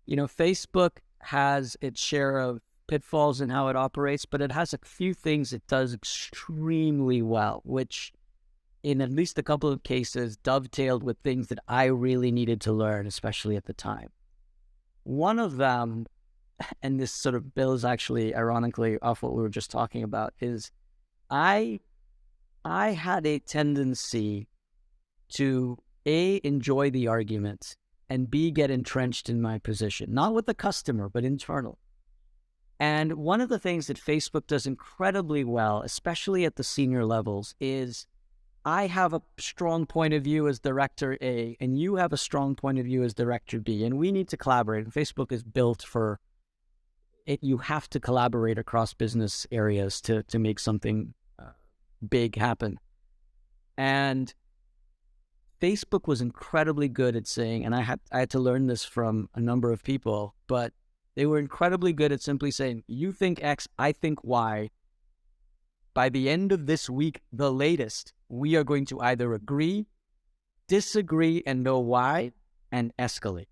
Facebook has its share of pitfalls in how it operates, but it has a few things it does extremely well, which in at least a couple of cases dovetailed with things that I really needed to learn, especially at the time. One of them, and this sort of builds actually ironically off what we were just talking about, is I had a tendency to A, enjoy the argument, and B, get entrenched in my position, not with the customer, but internal. And one of the things that Facebook does incredibly well, especially at the senior levels, is I have a strong point of view as director A, and you have a strong point of view as director B, and we need to collaborate. And Facebook is built for it. You have to collaborate across business areas to make something big happen. And Facebook was incredibly good at saying, and I had to learn this from a number of people, but they were incredibly good at simply saying, you think X, I think Y. By the end of this week, the latest, we are going to either agree, disagree, and know why, and escalate.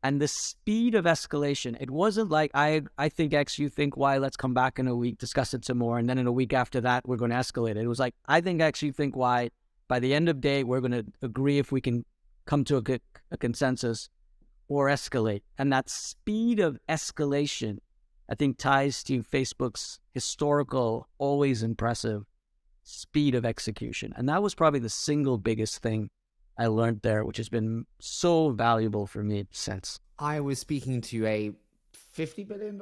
And the speed of escalation, it wasn't like, I think X, you think Y, let's come back in a week, discuss it some more, and then in a week after that, we're going to escalate it. It was like, I think X, you think Y. By the end of the day, we're going to agree if we can come to a consensus or escalate. And that speed of escalation, I think, ties to Facebook's historical, always impressive speed of execution. And that was probably the single biggest thing I learned there, which has been so valuable for me since. I was speaking to a $50 billion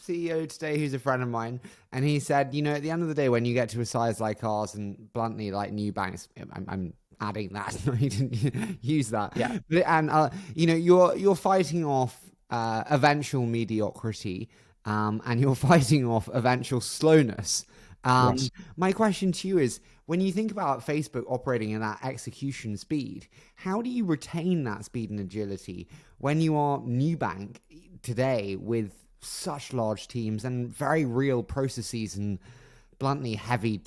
CEO today who's a friend of mine, and he said, at the end of the day, when you get to a size like ours and bluntly like new banks, I'm adding that, he didn't use that. Yeah. And, you're fighting off eventual mediocrity, and you're fighting off eventual slowness. Yes. My question to you is, when you think about Facebook operating at that execution speed, how do you retain that speed and agility when you are new bank today with such large teams and very real processes and bluntly heavy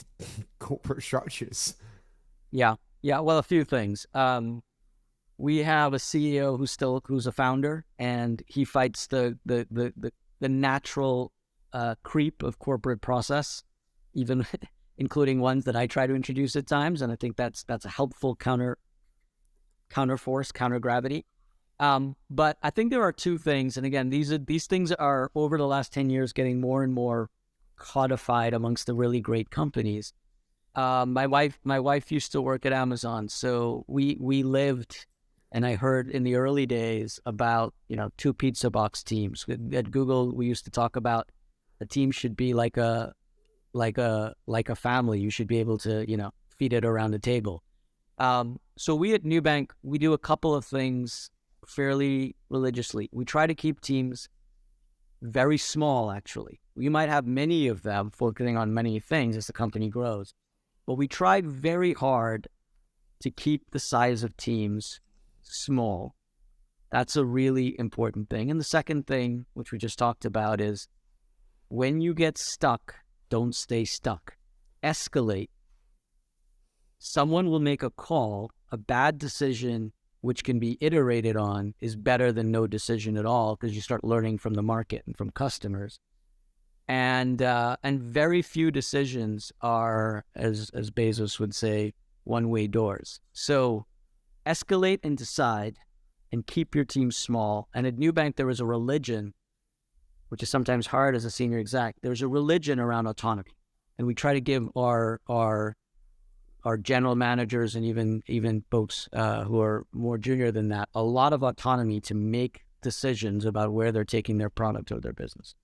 corporate structures? Yeah. Well, a few things. We have a CEO who's a founder, and he fights the natural creep of corporate process, even including ones that I try to introduce at times. And I think that's a helpful counter force, counter gravity. But I think there are two things, and again, these things are over the last 10 years getting more and more codified amongst the really great companies. My wife used to work at Amazon, so we lived, and I heard in the early days about two pizza box teams. At Google, we used to talk about a team should be like a family. You should be able to feed it around the table. So we at Nubank, we do a couple of things fairly religiously. We try to keep teams very small, actually. We might have many of them focusing on many things as the company grows, but we try very hard to keep the size of teams small. That's a really important thing. And the second thing, which we just talked about, is when you get stuck, don't stay stuck. Escalate. Someone will make a call, a bad decision, which can be iterated on, is better than no decision at all, because you start learning from the market and from customers. And very few decisions are, as Bezos would say, one-way doors. So escalate and decide, and keep your team small. And at Nubank, there was a religion, which is sometimes hard as a senior exec. There's a religion around autonomy, and we try to give our general managers and even folks who are more junior than that a lot of autonomy to make decisions about where they're taking their product or their business.